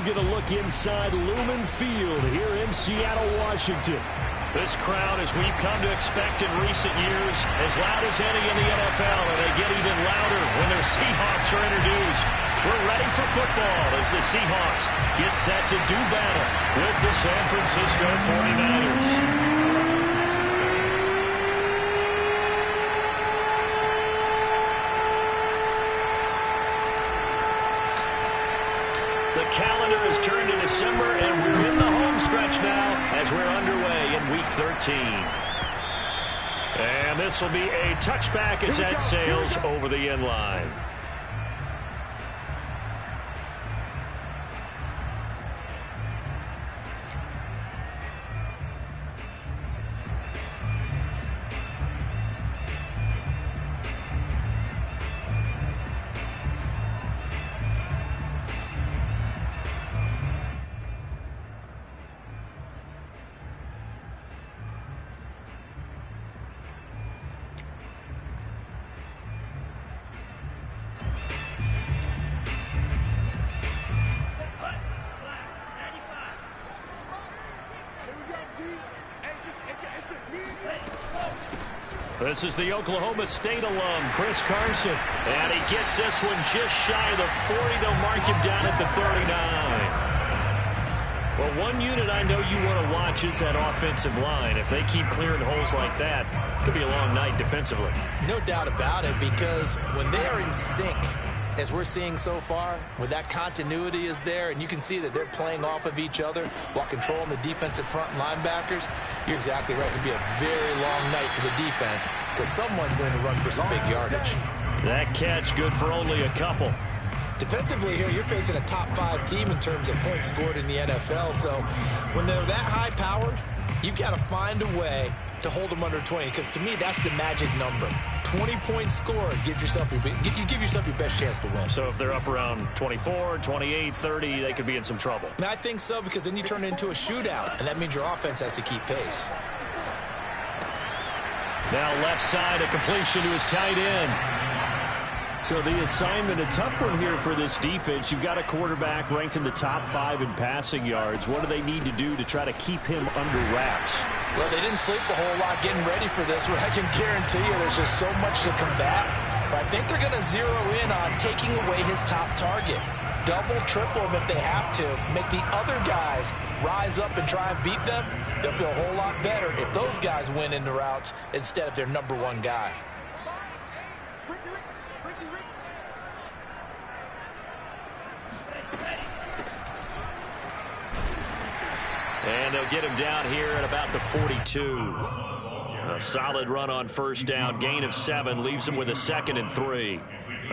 get a look inside Lumen Field here in Seattle, Washington. This crowd, as we've come to expect in recent years, as loud as any in the NFL, and they get even louder when their Seahawks are introduced. We're ready for football as the Seahawks get set to do battle with the San Francisco 49ers. The calendar has turned to December, and we're in the home stretch now as we're underway in Week 13. And this will be a touchback as that sails over the end line. This is the Oklahoma State alum, Chris Carson. And he gets this one just shy of the 40. They'll mark him down at the 39. Well, one unit I know you want to watch is that offensive line. If they keep clearing holes like that, it could be a long night defensively. No doubt about it, because when they are in sync, as we're seeing so far, when that continuity is there and you can see that they're playing off of each other while controlling the defensive front linebackers, you're exactly right. It could be a very long night for the defense because someone's going to run for some big yardage. That catch good for only a couple. Defensively here, you're facing a top-5 team in terms of points scored in the NFL, so when they're that high-powered, you've got to find a way to hold them under 20, because to me, that's the magic number. 20 points scored, you give yourself your best chance to win. So if they're up around 24, 28, 30, they could be in some trouble. And I think so, because then you turn it into a shootout, and that means your offense has to keep pace. Now left side, a completion to his tight end. So the assignment, a tough one here for this defense. You've got a quarterback ranked in the top 5 in passing yards. What do they need to do to try to keep him under wraps? Well, they didn't sleep a whole lot getting ready for this one. I can guarantee you there's just so much to combat. But I think they're going to zero in on taking away his top target. Double, triple him if they have to. Make the other guys rise up and try and beat them. They'll feel a whole lot better if those guys win in the routes instead of their number 1 guy. And they'll get him down here at about the 42. A solid run on first down. Gain of 7 leaves him with a 2nd and 3.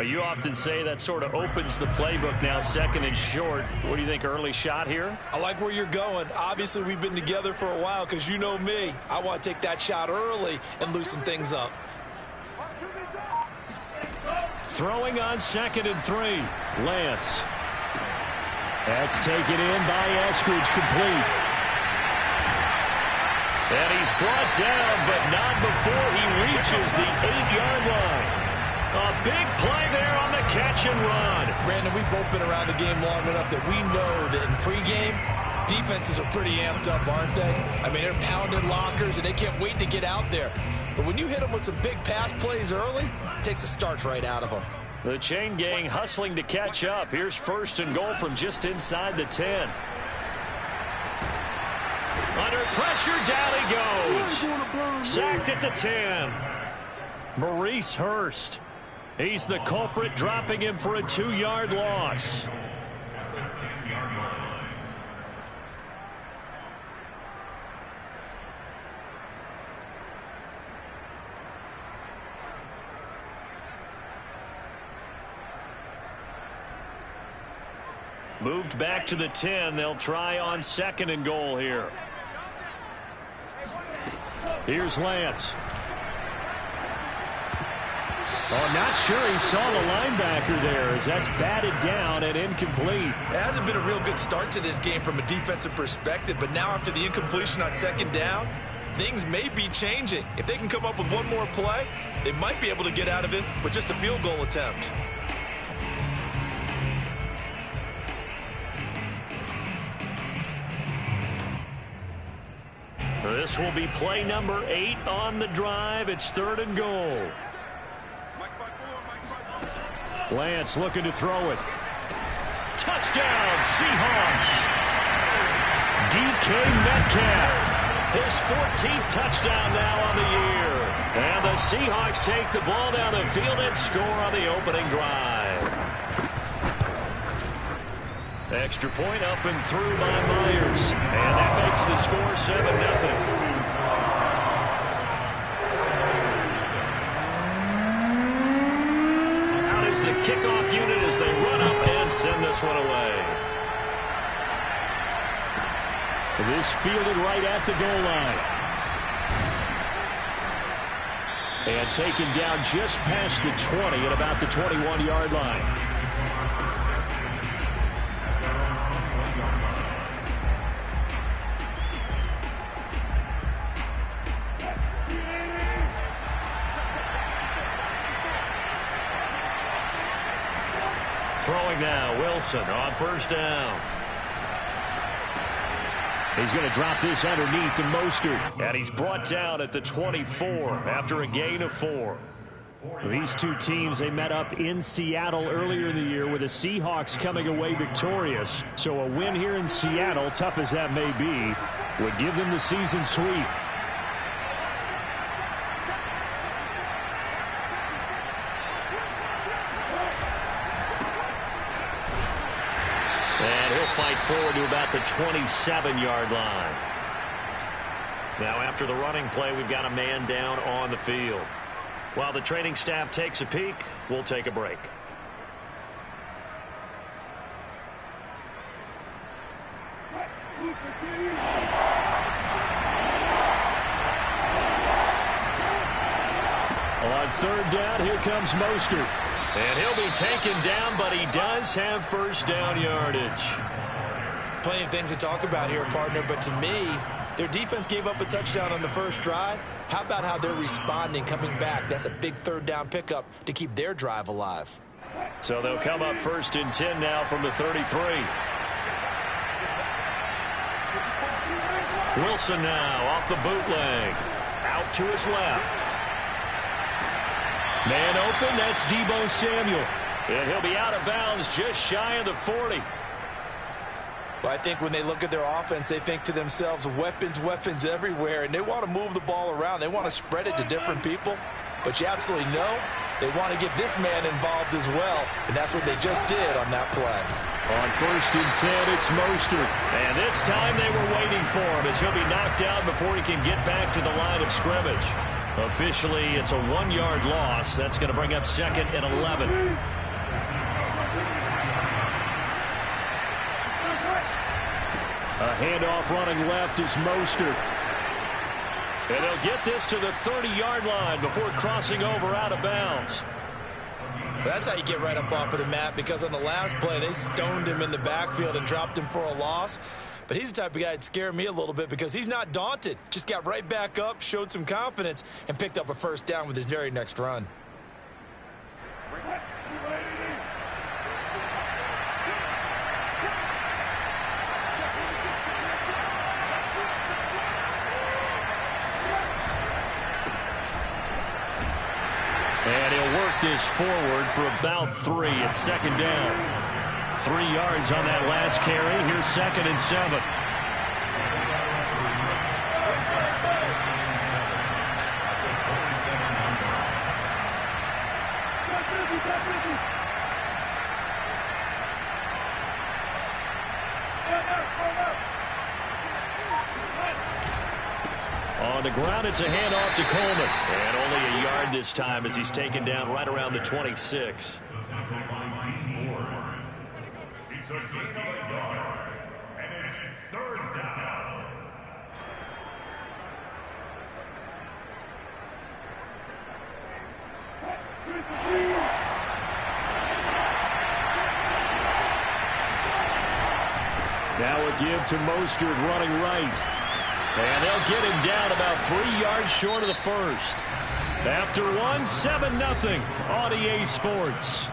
You often say that sort of opens the playbook now, 2nd and short. What do you think, early shot here? I like where you're going. Obviously, we've been together for a while because you know me. I want to take that shot early and loosen things up. Throwing on 2nd and 3. Lance. That's taken in by Eskridge, complete. And he's brought down, but not before he reaches the 8-yard line. A big play there on the catch and run. Brandon, we've both been around the game long enough that we know that in pregame, defenses are pretty amped up, aren't they? I mean, they're pounding lockers, and they can't wait to get out there. But when you hit them with some big pass plays early, it takes the starch right out of them. The chain gang hustling to catch up. Here's 1st and goal from just inside the 10. Under pressure, down he goes. Sacked at the 10. Maurice Hurst. He's the culprit, dropping him for a 2-yard loss. Moved back to the 10. They'll try on 2nd and goal here. Here's Lance. Oh, not sure he saw the linebacker there as that's batted down and incomplete. It hasn't been a real good start to this game from a defensive perspective, but now after the incompletion on 2nd down, things may be changing. If they can come up with one more play, they might be able to get out of it with just a field goal attempt. This will be play number 8 on the drive. It's 3rd and goal. Lance looking to throw it. Touchdown, Seahawks. DK Metcalf, his 14th touchdown now on the year. And the Seahawks take the ball down the field and score on the opening drive. Extra point up and through by Myers. And that makes the score 7-0. The kickoff unit as they run up and send this one away. This fielded right at the goal line. And taken down just past the 20 at about the 21-yard line. Throwing now, Wilson on 1st down. He's going to drop this underneath to Mostert. And he's brought down at the 24 after a gain of 4. These two teams, they met up in Seattle earlier in the year with the Seahawks coming away victorious. So a win here in Seattle, tough as that may be, would give them the season sweep. And he'll fight forward to about the 27-yard line. Now after the running play, we've got a man down on the field. While the training staff takes a peek, we'll take a break. On 3rd down, here comes Mostert. And he'll be taken down, but he does have 1st down yardage. Plenty of things to talk about here, partner, but to me, their defense gave up a touchdown on the first drive. How about how they're responding, coming back? That's a big 3rd down pickup to keep their drive alive. So they'll come up 1st and 10 now from the 33. Wilson now off the bootleg. Out to his left. Man open, that's Deebo Samuel. And he'll be out of bounds just shy of the 40. Well, I think when they look at their offense, they think to themselves, weapons, weapons everywhere, and they want to move the ball around. They want to spread it to different people. But you absolutely know they want to get this man involved as well, and that's what they just did on that play. On 1st and 10, it's Mostert. And this time they were waiting for him as he'll be knocked down before he can get back to the line of scrimmage. Officially, it's a 1-yard loss. That's going to bring up 2nd and 11. A handoff running left is Mostert. And they'll get this to the 30-yard line before crossing over out of bounds. That's how you get right up off of the mat, because on the last play, they stoned him in the backfield and dropped him for a loss. But he's the type of guy that scared me a little bit because he's not daunted. Just got right back up, showed some confidence, and picked up a 1st down with his very next run. And he'll work this forward for about 3 at 2nd down. 3 yards on that last carry. Here's 2nd and 7. On the ground, it's a handoff to Coleman. And only a yard this time as he's taken down right around the 26. It's a gain of a yard, and it's 3rd down. Now a give to Mostert running right. And they'll get him down about 3 yards short of the 1st. After 1, 7-0 on EA Sports.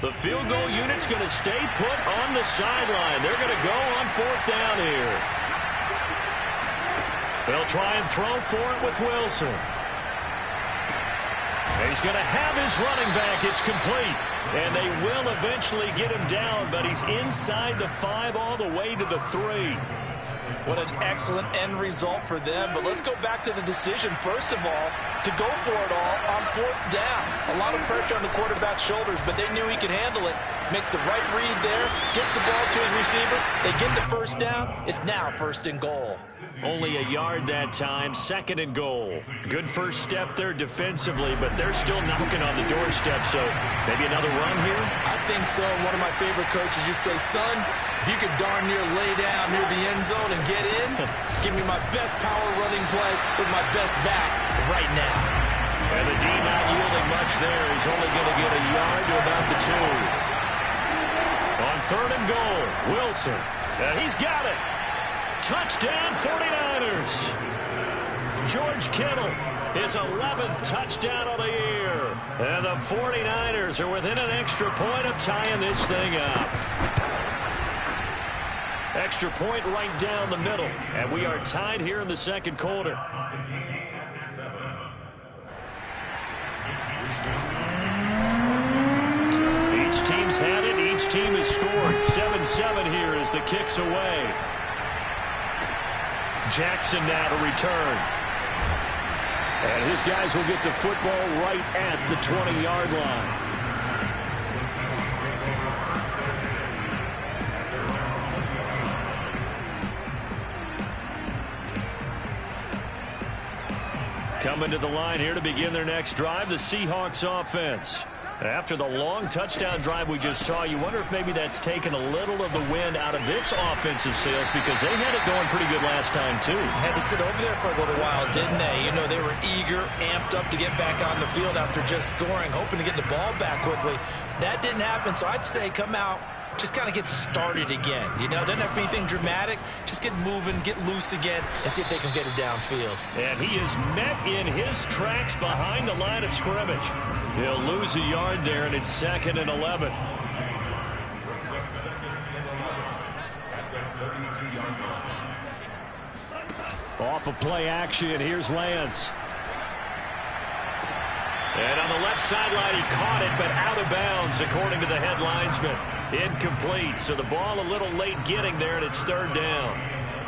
The field goal unit's going to stay put on the sideline. They're going to go on 4th down here. They'll try and throw for it with Wilson. He's going to have his running back. It's complete. And they will eventually get him down, but he's inside the 5 all the way to the 3. What an excellent end result for them. But let's go back to the decision, first of all, to go for it all on 4th down. A lot of pressure on the quarterback's shoulders, but they knew he could handle it. Makes the right read there, gets the ball to his receiver. They get the first down. It's now 1st and goal. Only a yard that time, 2nd and goal. Good first step there defensively, but they're still knocking on the doorstep, so maybe another run here? I think so. One of my favorite coaches used to say, son, if you could darn near lay down near the end zone and get in, give me my best power running play with my best back right now. And the D not yielding much there. He's only going to get a yard to about the 2. On 3rd and goal, Wilson. And he's got it. Touchdown, 49ers. George Kittle, his 11th touchdown of the year. And the 49ers are within an extra point of tying this thing up. Extra point right down the middle. And we are tied here in the 2nd quarter. Each team's had it. Each team has scored. 7-7 here as the kick's away. Jackson now to return. And his guys will get the football right at the 20-yard line. Coming to the line here to begin their next drive, the Seahawks offense. After the long touchdown drive we just saw, you wonder if maybe that's taken a little of the wind out of this offensive sails, because they had it going pretty good last time, too. Had to sit over there for a little while, didn't they? You know, they were eager, amped up to get back on the field after just scoring, hoping to get the ball back quickly. That didn't happen, so I'd say come out, just kind of get started again. You know, doesn't have to be anything dramatic. Just get moving, get loose again, and see if they can get it downfield. And he is met in his tracks behind the line of scrimmage. He'll lose a yard there, and it's 2nd and 11. Off of play action, here's Lance. And on the left sideline, he caught it, but out of bounds, according to the head linesman. Incomplete, so the ball a little late getting there, and it's 3rd down.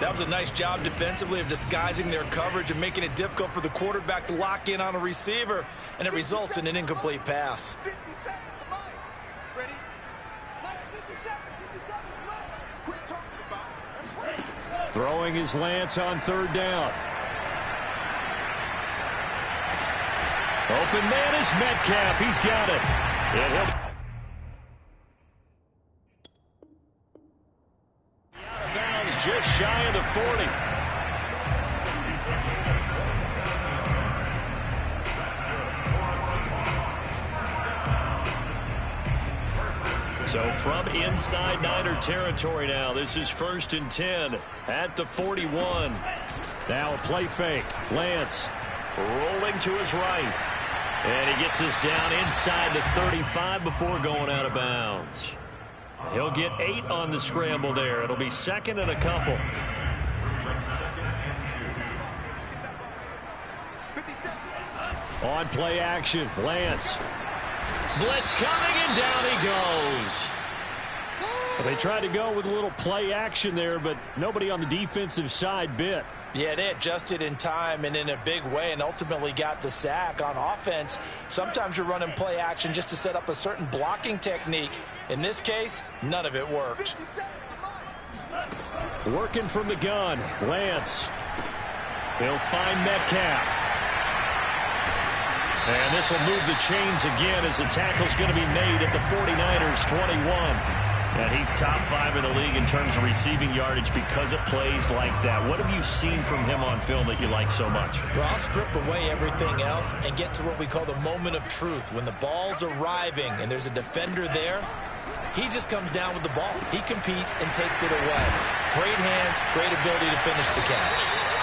That was a nice job defensively of disguising their coverage and making it difficult for the quarterback to lock in on a receiver, and it results in an incomplete pass. Throwing his Lance on 3rd down. Open man is Metcalf. He's got it. And he'll out of bounds just shy of the 40. So from inside Niner territory now, this is 1st and 10 at the 41. Now a play fake. Lance rolling to his right. And he gets us down inside the 35 before going out of bounds. He'll get 8 on the scramble there. It'll be 2nd and a couple. On play action, Lance. Blitz coming, and down he goes. They tried to go with a little play action there, but nobody on the defensive side bit. Yeah, they adjusted in time and in a big way and ultimately got the sack. On offense, sometimes you're running play action just to set up a certain blocking technique. In this case, none of it worked. Working from the gun, Lance. He'll find Metcalf. And this will move the chains again as the tackle's going to be made at the 49ers 21. And he's top 5 in the league in terms of receiving yardage because of plays like that. What have you seen from him on film that you like so much? Well, I'll strip away everything else and get to what we call the moment of truth. When the ball's arriving and there's a defender there, he just comes down with the ball. He competes and takes it away. Great hands, great ability to finish the catch.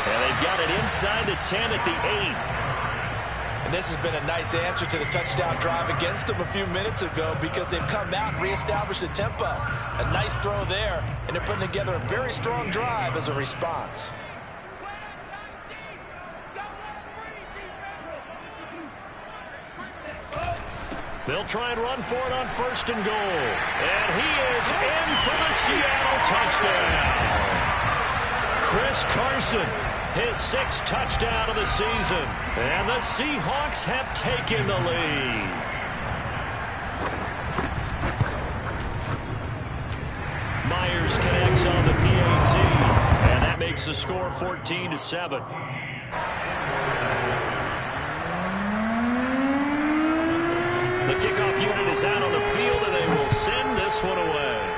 And they've got it inside the 10 at the 8. And this has been a nice answer to the touchdown drive against them a few minutes ago because they've come out and reestablished the tempo. A nice throw there, and they're putting together a very strong drive as a response. They'll try and run for it on 1st and goal. And he is in for the Seattle touchdown. Chris Carson, his 6th touchdown of the season. And the Seahawks have taken the lead. Myers connects on the PAT. And that makes the score 14-7. The kickoff unit is out on the field, and they will send this one away.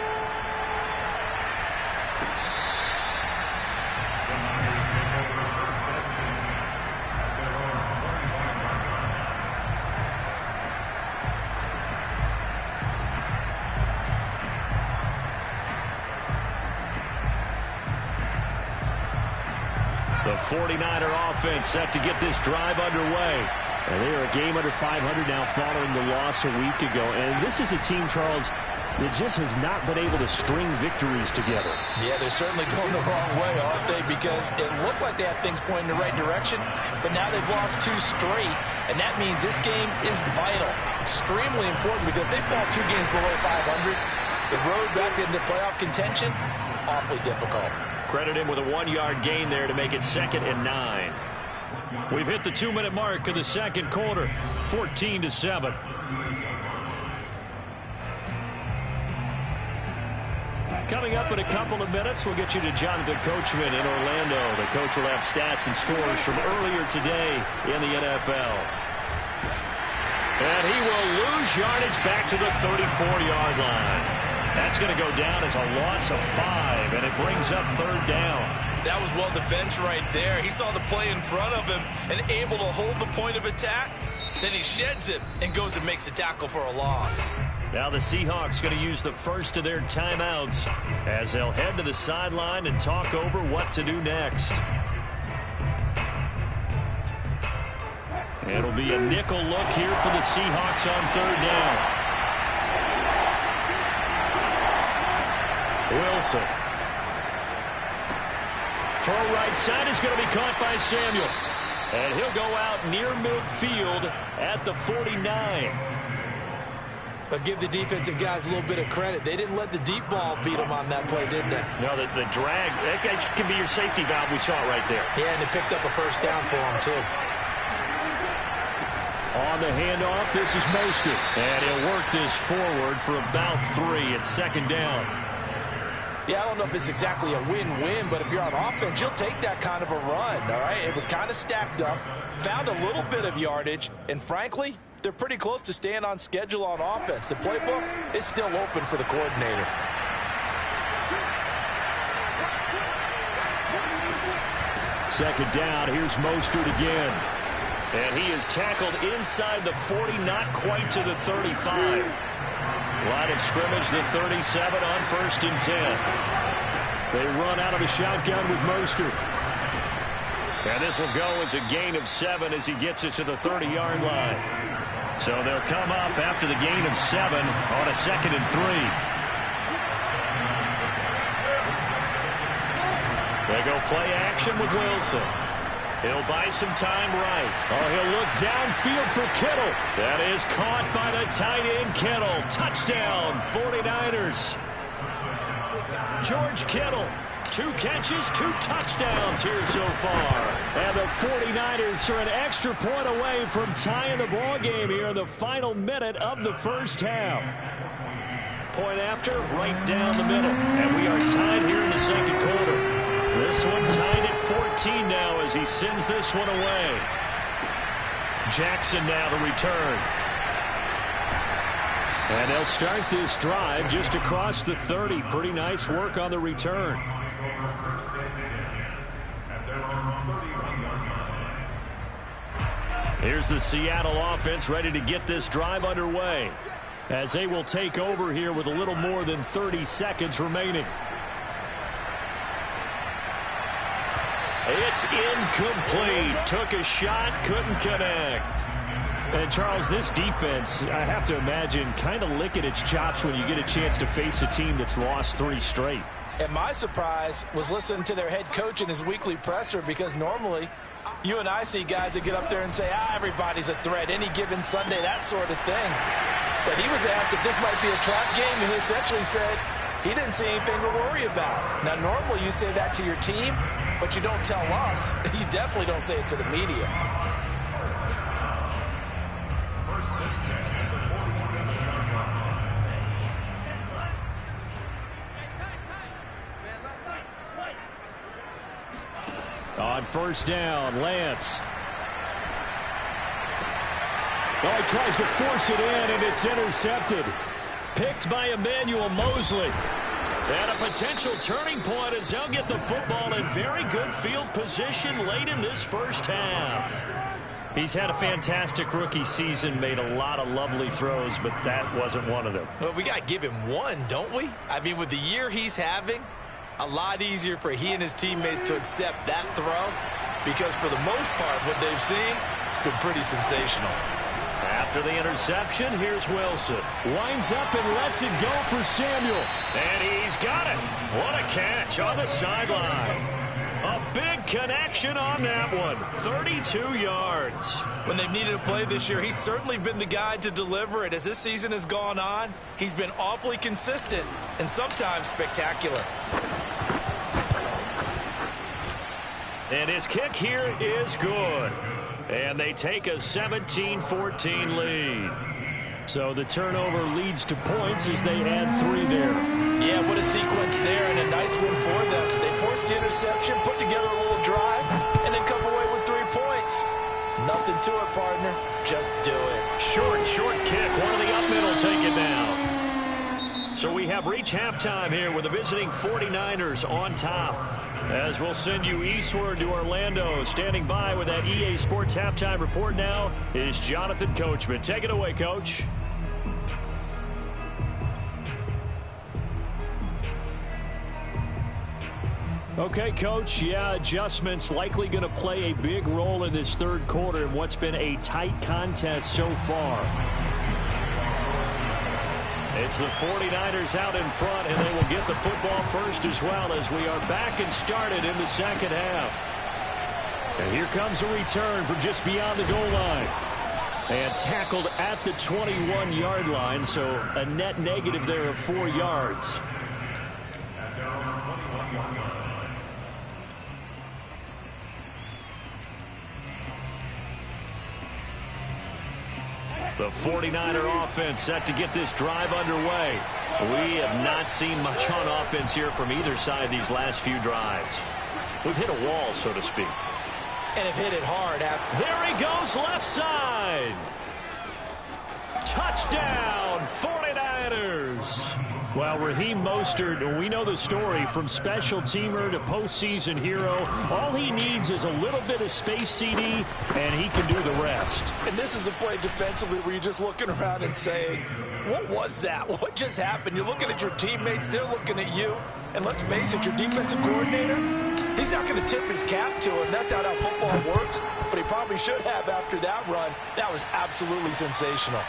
The 49er offense set to get this drive underway. And they are a game under 500 now following the loss a week ago. And this is a team, Charles, that just has not been able to string victories together. Yeah, they're certainly going the wrong way, aren't they? Because it looked like they had things pointing in the right direction, but now they've lost 2 straight, and that means this game is vital, extremely important, because if they fall 2 games below 500, the road back into playoff contention, awfully difficult. Credit him with a 1-yard gain there to make it 2nd and 9. We've hit the 2-minute mark of the second quarter, 14-7. Coming up in a couple of minutes, we'll get you to Jonathan Coachman in Orlando. The coach will have stats and scores from earlier today in the NFL. And he will lose yardage back to the 34-yard line. That's going to go down as a loss of 5, and it brings up 3rd down. That was well defense right there. He saw the play in front of him and able to hold the point of attack. Then he sheds it and goes and makes a tackle for a loss. Now the Seahawks going to use the first of their timeouts as they'll head to the sideline and talk over what to do next. It'll be a nickel look here for the Seahawks on 3rd down. Wilson. Throw right side is going to be caught by Samuel. And he'll go out near midfield at the 49. But give the defensive guys a little bit of credit. They didn't let the deep ball beat them on that play, did they? No, the drag, that can be your safety valve. We saw it right there. Yeah, and they picked up a 1st down for them, too. On the handoff, this is Mostert. And he'll work this forward for about 3 at 2nd down. Yeah, I don't know if it's exactly a win-win, but if you're on offense, you'll take that kind of a run, all right? It was kind of stacked up, found a little bit of yardage, and frankly, they're pretty close to staying on schedule on offense. The playbook is still open for the coordinator. Second down, here's Mostert again. And he is tackled inside the 40, not quite to the 35. Line of scrimmage, the 37 on 1st and 10. They run out of the shotgun with Mostert. And this will go as a gain of 7 as he gets it to the 30-yard line. So they'll come up after the gain of 7 on a 2nd and 3. They go play action with Wilson. He'll buy some time right. Oh, he'll look downfield for Kittle. That is caught by the tight end Kittle. Touchdown, 49ers. George Kittle, 2 catches, 2 touchdowns here so far. And the 49ers are an extra point away from tying the ball game here in the final minute of the first half. Point after, right down the middle. And we are tied here in the second quarter. This one tied at 14 now as he sends this one away. Jackson now the return. And they'll start this drive just across the 30. Pretty nice work on the return. Here's the Seattle offense ready to get this drive underway as they will take over here with a little more than 30 seconds remaining. It's incomplete. Took a shot, couldn't connect. And Charles, this defense, I have to imagine, kind of licking its chops when you get a chance to face a team that's lost 3 straight. And my surprise was listening to their head coach in his weekly presser, because normally you and I see guys that get up there and say, everybody's a threat any given Sunday, that sort of thing. But he was asked if this might be a trap game, and he essentially said he didn't see anything to worry about. Now, normally you say that to your team, but you don't tell us. You definitely don't say it to the media. First and 10 at the 47-yard line. On first down, Lance. Oh, he tries to force it in, and it's intercepted. Picked by Emmanuel Mosley. And a potential turning point as they'll get the football in very good field position late in this first half. He's had a fantastic rookie season, made a lot of lovely throws, but that wasn't one of them. Well, we got to give him one, don't we? I mean, with the year he's having, a lot easier for he and his teammates to accept that throw, because for the most part, what they've seen, it's been pretty sensational. After the interception, here's Wilson. Winds up and lets it go for Samuel. And he's got it. What a catch on the sideline. A big connection on that one. 32 yards. When they've needed a play this year, he's certainly been the guy to deliver it. As this season has gone on, he's been awfully consistent and sometimes spectacular. And his kick here is good. And they take a 17-14 lead. So the turnover leads to points as they add 3 there. Yeah, what a sequence there, and a nice win for them. They forced the interception, put together a little drive, and then come away with 3 points. Nothing to it, partner. Just do it. Short kick. One of the up middle take it down. So we have reached halftime here with the visiting 49ers on top. As we'll send you eastward to Orlando. Standing by with that EA Sports halftime report now is Jonathan Coachman. Take it away, Coach. Okay, Coach. Yeah, adjustments likely going to play a big role in this third quarter in what's been a tight contest so far. It's the 49ers out in front, and they will get the football first as well as we are back and started in the second half. And here comes a return from just beyond the goal line. And tackled at the 21-yard line, so a net negative there of 4 yards. The 49er offense set to get this drive underway. We have not seen much on offense here from either side these last few drives. We've hit a wall, so to speak. And have hit it hard. There he goes, left side. Touchdown, 49ers. Well, Raheem Mostert, we know the story, from special teamer to postseason hero. All he needs is a little bit of space, CD, and he can do the rest. And this is a play defensively where you're just looking around and saying, what was that? What just happened? You're looking at your teammates, they're looking at you. And let's face it, your defensive coordinator, he's not going to tip his cap to him. That's not how football works, but he probably should have after that run. That was absolutely sensational.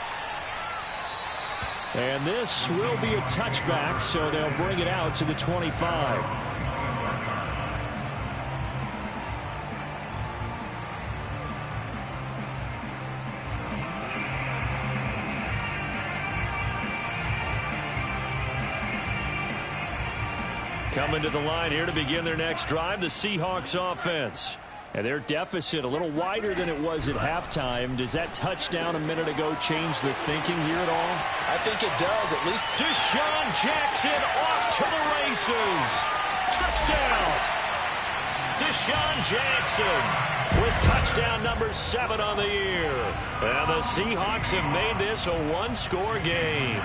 And this will be a touchback, so they'll bring it out to the 25. Coming to the line here to begin their next drive, the Seahawks offense. And their deficit a little wider than it was at halftime. Does that touchdown a minute ago change the thinking here at all? I think it does, at least. Deshaun Jackson off to the races. Touchdown. Deshaun Jackson with touchdown number 7 on the year. And the Seahawks have made this a one-score game.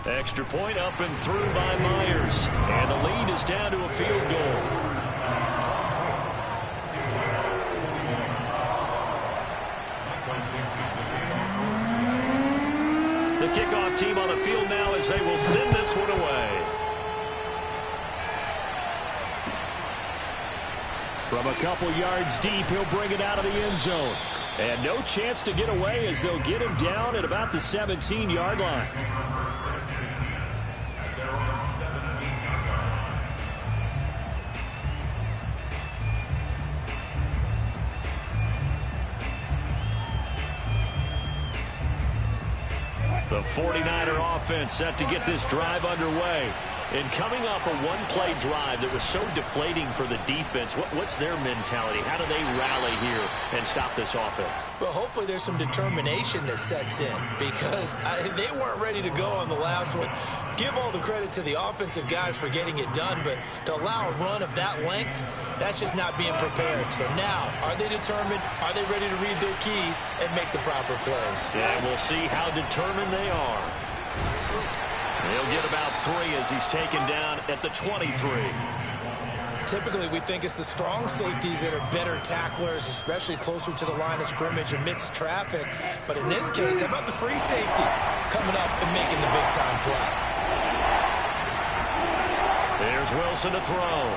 Extra point up and through by Myers. And the lead is down to a field goal. The kickoff team on the field now as they will send this one away. From a couple yards deep, he'll bring it out of the end zone. And no chance to get away as they'll get him down at about the 17-yard line. The 49er offense set to get this drive underway. And coming off a one-play drive that was so deflating for the defense, what's their mentality? How do they rally here and stop this offense? Well, hopefully there's some determination that sets in because they weren't ready to go on the last one. Give all the credit to the offensive guys for getting it done, but to allow a run of that length, that's just not being prepared. So now, are they determined? Are they ready to read their keys and make the proper plays? Yeah, we'll see how determined they are. He'll get about 3 as he's taken down at the 23. Typically, we think it's the strong safeties that are better tacklers, especially closer to the line of scrimmage amidst traffic. But in this case, how about the free safety coming up and making the big-time play? There's Wilson to throw.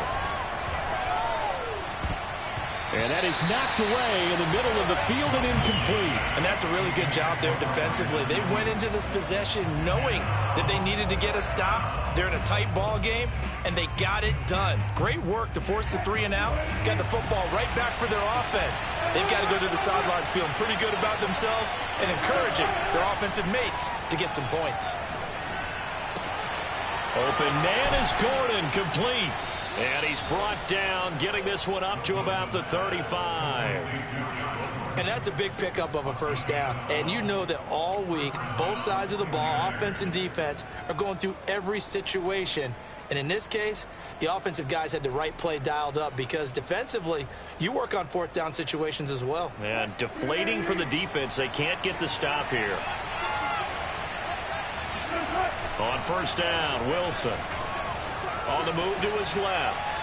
And that is knocked away in the middle of the field and incomplete. And that's a really good job there defensively. They went into this possession knowing that they needed to get a stop. They're in a tight ball game, and they got it done. Great work to force the 3 and out. Got the football right back for their offense. They've got to go to the sidelines feeling pretty good about themselves and encouraging their offensive mates to get some points. Open man is Gordon, complete. And he's brought down, getting this one up to about the 35. And that's a big pickup of a first down. And you know that all week, both sides of the ball, offense and defense, are going through every situation. And in this case, the offensive guys had the right play dialed up because defensively, you work on fourth down situations as well. And deflating for the defense. They can't get the stop here. On first down, Wilson. On the move to his left.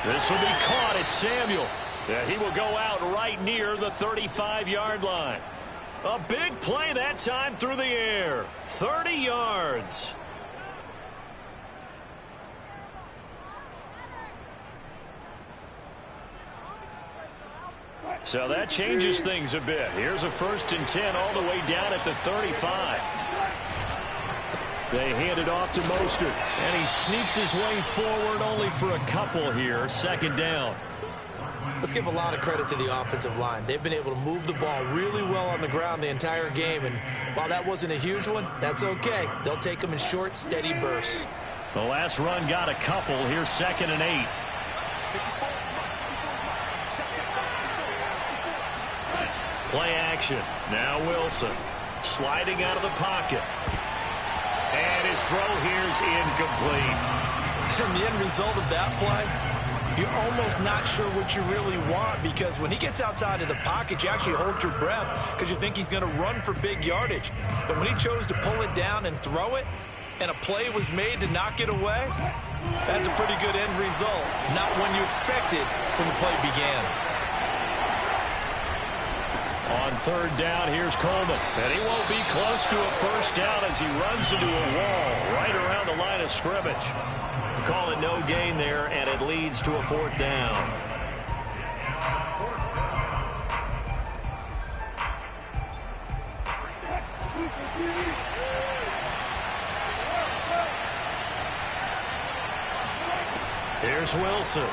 This will be caught. It's Samuel. Yeah, he will go out right near the 35-yard line. A big play that time through the air. 30 yards. So that changes things a bit. Here's a 1st and 10 all the way down at the 35. They hand it off to Mostert, and he sneaks his way forward only for a couple here. 2nd down. Let's give a lot of credit to the offensive line. They've been able to move the ball really well on the ground the entire game, and while that wasn't a huge one, that's okay. They'll take them in short, steady bursts. The last run got a couple. Here's 2nd and 8. Play action. Now Wilson sliding out of the pocket. And his throw here is incomplete. And the end result of that play, you're almost not sure what you really want because when he gets outside of the pocket, you actually hold your breath because you think he's going to run for big yardage. But when he chose to pull it down and throw it, and a play was made to knock it away, that's a pretty good end result. Not when you expected when the play began. On 3rd down, here's Coleman. And he won't be close to a first down as he runs into a wall right around the line of scrimmage. Call it no gain there, and it leads to a 4th down. Here's Wilson.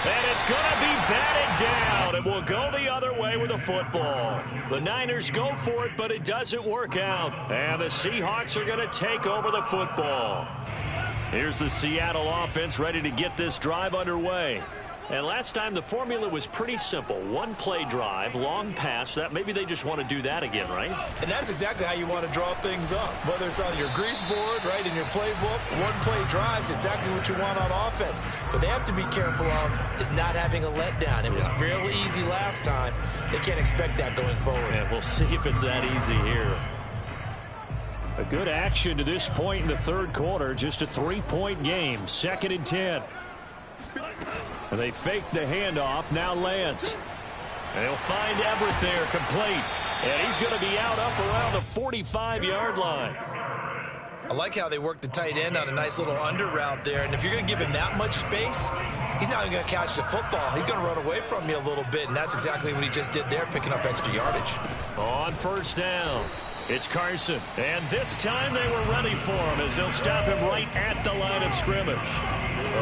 And it's going to be batted down. It will go the other way with the football. The Niners go for it, but it doesn't work out. And the Seahawks are going to take over the football. Here's the Seattle offense ready to get this drive underway. And last time the formula was pretty simple. 1-play drive, long pass. That maybe they just want to do that again, right? And that's exactly how you want to draw things up. Whether it's on your grease board, right, in your playbook, 1-play drives exactly what you want on offense. What they have to be careful of is not having a letdown. It was fairly easy last time. They can't expect that going forward. Yeah, we'll see if it's that easy here. A good action to this point in the 3rd quarter. Just a 3-point game. 2nd and 10. They fake the handoff. Now Lance. And he'll find Everett there, complete. And he's going to be out up around the 45-yard line. I like how they work the tight end on a nice little under route there. And if you're going to give him that much space, he's not even going to catch the football. He's going to run away from you a little bit, and that's exactly what he just did there, picking up extra yardage. On first down, it's Carson. And this time they were ready for him as they'll stop him right at the line of scrimmage.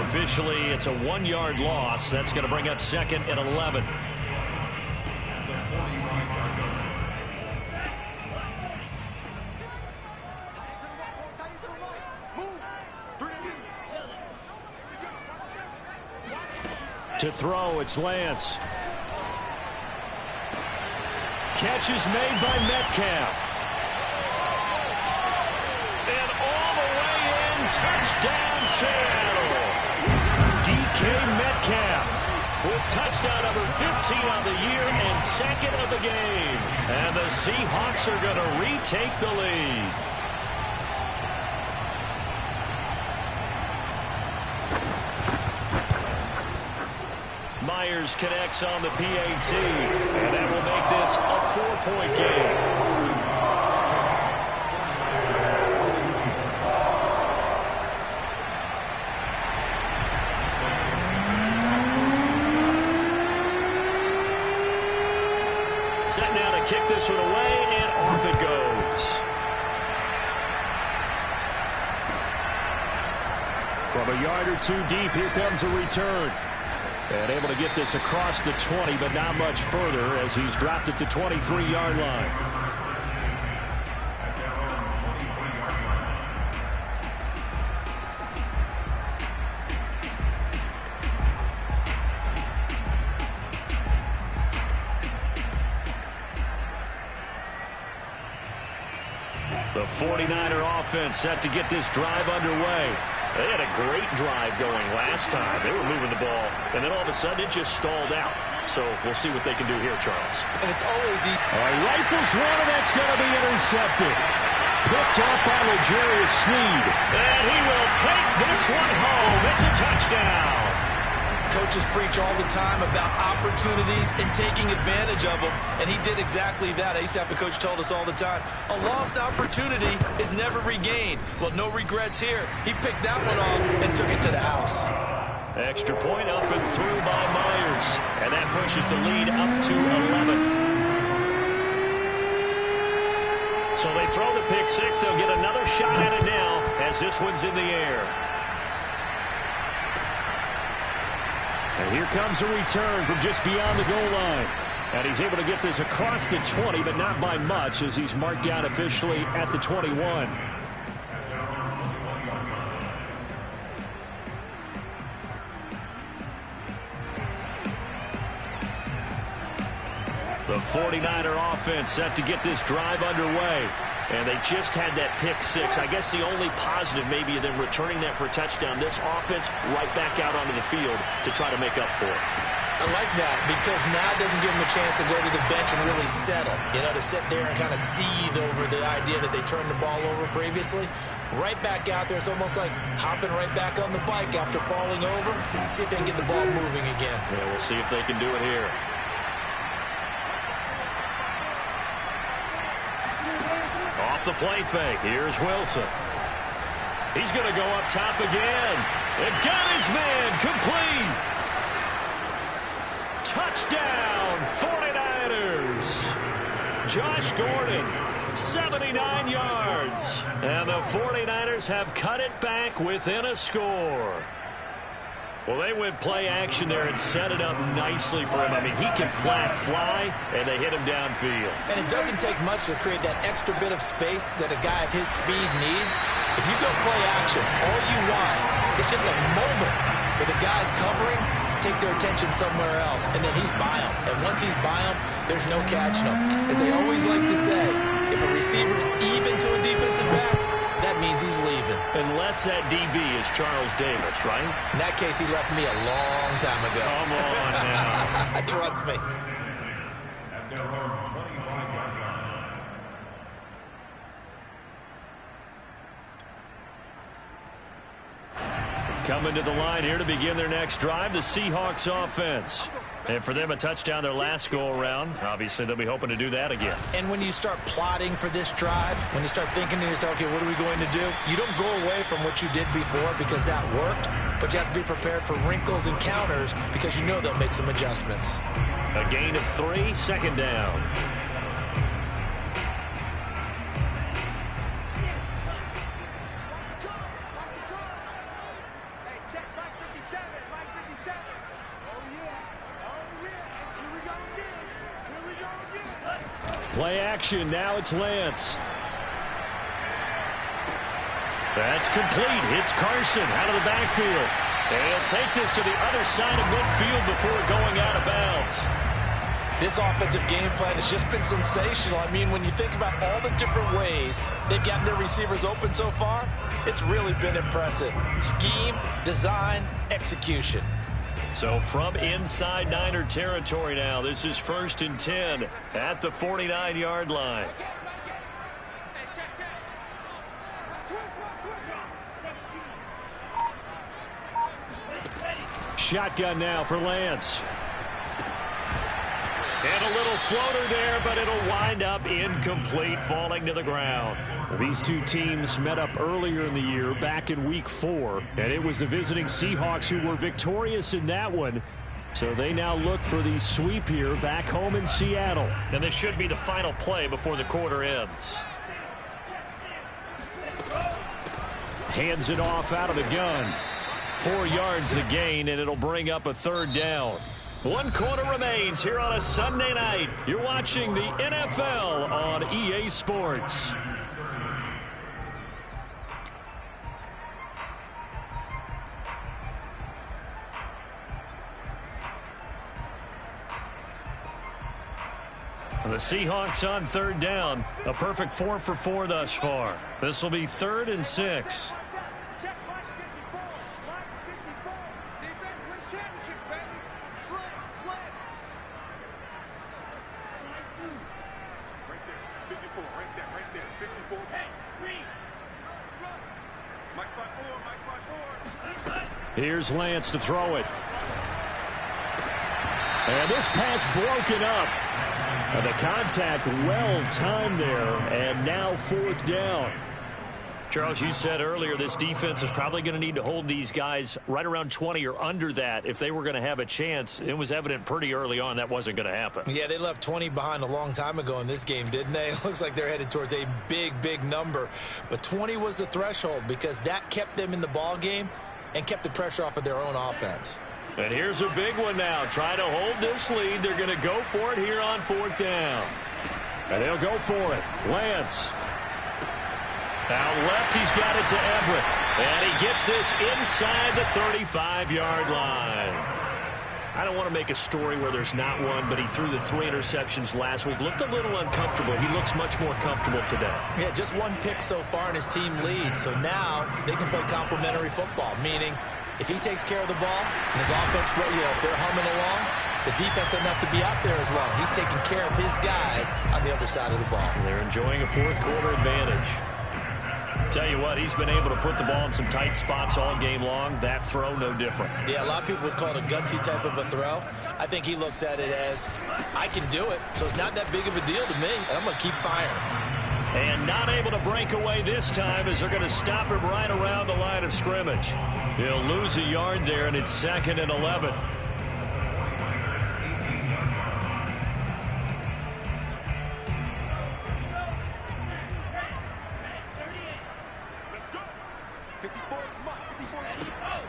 Officially, it's a 1-yard loss. That's going to bring up 2nd and 11. To throw, it's Lance. Catch is made by Metcalf. And all the way in, touchdown Seattle. DK Metcalf with touchdown number 15 on the year and 2nd of the game. And the Seahawks are going to retake the lead. Myers connects on the PAT, and that will make this a 4-point game. Set now to kick this one away, and off it goes. From a yard or two deep, here comes a return. And able to get this across the 20, but not much further as he's dropped it to 23-yard line. The 49er offense set to get this drive underway. They had a great drive going last time. They were moving the ball, and then all of a sudden it just stalled out. So we'll see what they can do here, Charles. And it's always easy. Rifles one, and that's going to be intercepted. Picked up by L'Jarius Sneed. And he will take this one home. It's a touchdown. Coaches preach all the time about opportunities and taking advantage of them, and he did exactly that. I used to have a coach told us all the time, a lost opportunity is never regained. Well, no regrets here. He picked that one off and took it to the house. Extra point up and through by Myers, and that pushes the lead up to 11. So they throw the pick six. They'll get another shot at it now as this one's in the air. And here comes a return from just beyond the goal line. And he's able to get this across the 20, but not by much as he's marked down officially at the 21. The 49er offense set to get this drive underway. And they just had that pick six. I guess the only positive maybe of them returning that for a touchdown. This offense right back out onto the field to try to make up for it. I like that because now it doesn't give them a chance to go to the bench and really settle. You know, to sit there and kind of seethe over the idea that they turned the ball over previously. Right back out there. It's almost like hopping right back on the bike after falling over. See if they can get the ball moving again. Yeah, we'll see if they can do it here. Off the play fake. Here's Wilson. He's going to go up top again. And got his man complete. Touchdown, 49ers. Josh Gordon, 79 yards. And the 49ers have cut it back within a score. Well, they went play action there and set it up nicely for him. I mean, he can flat fly, and they hit him downfield. And it doesn't take much to create that extra bit of space that a guy of his speed needs. If you go play action, all you want is just a moment where the guy's covering, take their attention somewhere else, and then he's by him. And once he's by him, there's no catching him. As they always like to say, if a receiver's even to a defensive back, that means he's leaving. Unless that DB is Charles Davis, right? In that case, he left me a long time ago. Come on now. Trust me. Coming to the line here to begin their next drive, the Seahawks offense. And for them, a touchdown their last go-around. Obviously, they'll be hoping to do that again. And when you start plotting for this drive, when you start thinking to yourself, okay, what are we going to do? You don't go away from what you did before because that worked, but you have to be prepared for wrinkles and counters because you know they'll make some adjustments. A gain of 3, second down. Play action. Now it's Lance. That's complete. It's Carson out of the backfield. And he'll take this to the other side of midfield before going out of bounds. This offensive game plan has just been sensational. I mean, when you think about all the different ways they've gotten their receivers open so far, it's really been impressive. Scheme, design, execution. So from inside Niner territory now, this is 1st and 10 at the 49-yard line. Shotgun now for Lance. And a little floater there, but it'll wind up incomplete, falling to the ground. These two teams met up earlier in the year, back in Week 4, and it was the visiting Seahawks who were victorious in that one. So they now look for the sweep here back home in Seattle. And this should be the final play before the quarter ends. Hands it off out of the gun. 4 yards the gain, and it'll bring up a 3rd down. 1 quarter remains here on a Sunday night. You're watching the NFL on EA Sports. The Seahawks on 3rd down. A perfect 4 for 4 thus far. This will be 3rd and 6. Here's Lance to throw it. And this pass broken up. And the contact well timed there, and now 4th down. Charles, you said earlier this defense is probably going to need to hold these guys right around 20 or under that if they were going to have a chance. It was evident pretty early on that wasn't going to happen. Yeah, they left 20 behind a long time ago in this game, didn't they? It looks like they're headed towards a big number. But 20 was the threshold because that kept them in the ball game and kept the pressure off of their own offense. And here's a big one now. Trying to hold this lead. They're going to go for it here on 4th down. And they'll go for it. Lance. Out left, he's got it to Everett. And he gets this inside the 35-yard line. I don't want to make a story where there's not one, but he threw the 3 interceptions last week. Looked a little uncomfortable. He looks much more comfortable today. Yeah, just 1 pick so far and his team leads. So now they can play complementary football, meaning if he takes care of the ball and his offense, if they're humming along, the defense doesn't have to be out there as long. He's taking care of his guys on the other side of the ball. And they're enjoying a 4th quarter advantage. Tell you what, he's been able to put the ball in some tight spots all game long. That throw, no different. Yeah, a lot of people would call it a gutsy type of a throw. I think he looks at it as, I can do it, so it's not that big of a deal to me, and I'm going to keep firing. And not able to break away this time as they're going to stop him right around the line of scrimmage. He'll lose a yard there, and it's 2nd and 11.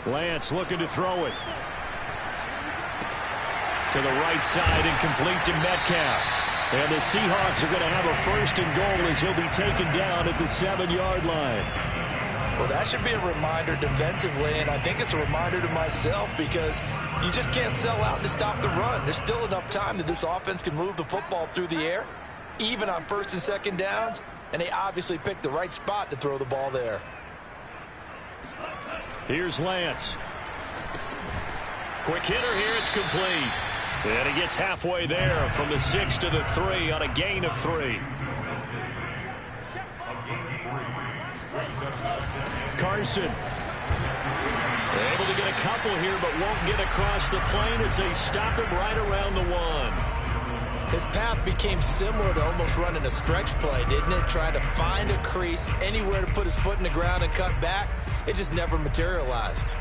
Lance looking to throw it. To the right side and complete to Metcalf. And the Seahawks are going to have a 1st and goal as he'll be taken down at the 7-yard line. Well, that should be a reminder defensively, and I think it's a reminder to myself because you just can't sell out to stop the run. There's still enough time that this offense can move the football through the air, even on 1st and 2nd downs, and they obviously picked the right spot to throw the ball there. Here's Lance. Quick hitter here, it's complete. And he gets halfway there from the 6 to the 3 on a gain of 3. Carson They're able to get a couple here, but won't get across the plane as they stop him right around the 1. His path became similar to almost running a stretch play, didn't it? Trying to find a crease, anywhere to put his foot in the ground and cut back. It just never materialized.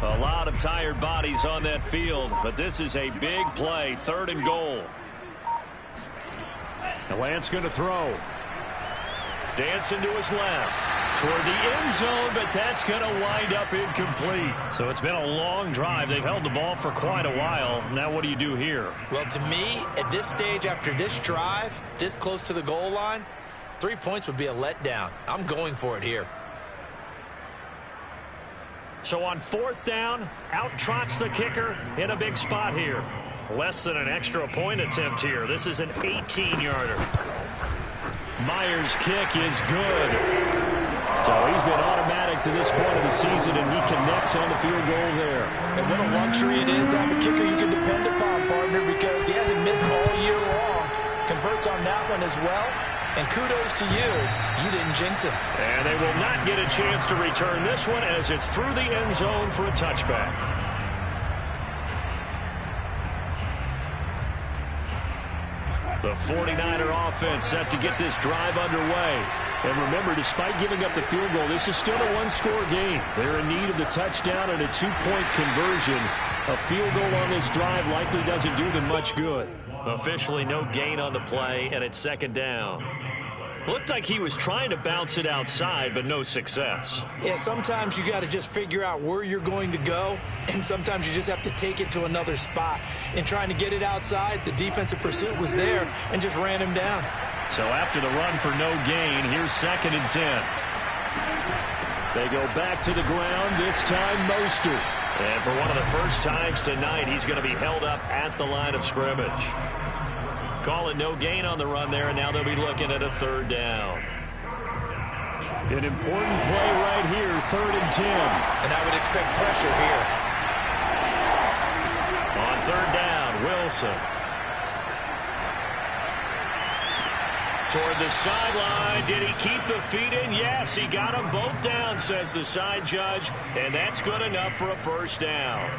A lot of tired bodies on that field, but this is a big play, 3rd and goal. And Lance going to throw. Dancing to his left. Toward the end zone, but that's going to wind up incomplete. So it's been a long drive. They've held the ball for quite a while. Now what do you do here? Well, to me, at this stage, after this drive, this close to the goal line, 3 points would be a letdown. I'm going for it here. So on 4th down, out trots the kicker in a big spot here. Less than an extra point attempt here. This is an 18-yarder. Myers' kick is good. So he's been automatic to this point of the season, and he connects on the field goal there. And what a luxury it is to have a kicker you can depend upon, partner, because he hasn't missed all year long. Converts on that one as well. And kudos to you. You didn't jinx him. And they will not get a chance to return this one as it's through the end zone for a touchback. The 49er offense set to get this drive underway. And remember, despite giving up the field goal, this is still a one-score game. They're in need of the touchdown and a 2-point conversion. A field goal on this drive likely doesn't do them much good. Officially no gain on the play, and it's 2nd down. Looked like he was trying to bounce it outside, but no success. Yeah, sometimes you got to just figure out where you're going to go, and sometimes you just have to take it to another spot. In trying to get it outside, the defensive pursuit was there and just ran him down. So after the run for no gain, here's 2nd and 10. They go back to the ground, this time Mostert. And for one of the first times tonight, he's going to be held up at the line of scrimmage. Call it no gain on the run there, and now they'll be looking at a 3rd down. An important play right here, 3rd and 10. And I would expect pressure here. On 3rd down, Wilson. Toward the sideline. Did he keep the feet in? Yes, he got them both down, says the side judge, and that's good enough for a 1st down.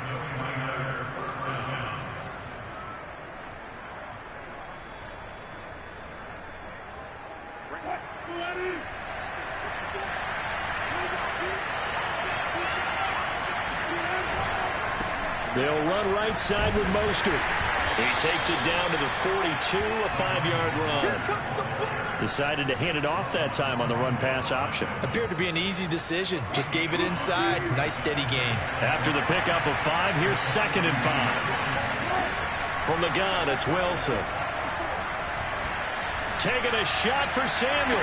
They'll run right side with Mostert. He takes it down to the 42, a 5-yard run. Decided to hand it off that time on the run-pass option. Appeared to be an easy decision. Just gave it inside. Nice steady gain. After the pickup of 5, here's 2nd and 5. From the gun, it's Wilson. Taking a shot for Samuel.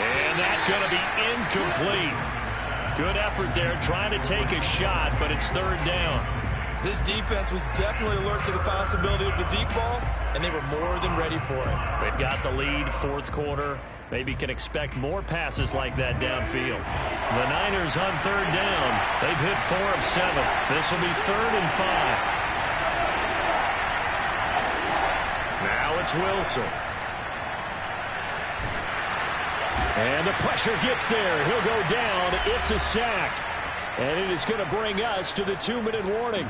And that's going to be incomplete. Good effort there trying to take a shot, but it's 3rd down. This defense was definitely alert to the possibility of the deep ball, and they were more than ready for it. They've got the lead, 4th quarter. Maybe can expect more passes like that downfield. The Niners on 3rd down. They've hit 4 of 7. This will be 3rd and 5. Now it's Wilson. And the pressure gets there. He'll go down. It's a sack. And it is going to bring us to the 2-minute warning.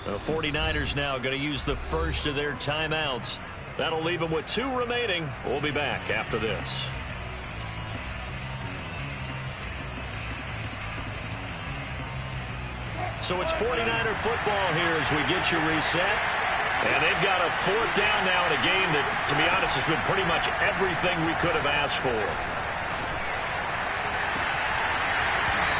The 49ers now going to use the first of their timeouts. That'll leave them with 2 remaining. We'll be back after this. So it's 49er football here as we get you reset. And they've got a 4th down now in a game that, to be honest, has been pretty much everything we could have asked for.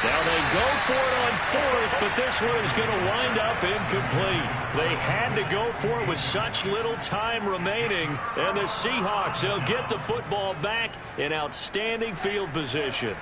Now they go for it on 4th, but this one is going to wind up incomplete. They had to go for it with such little time remaining. And the Seahawks, they'll get the football back in outstanding field position.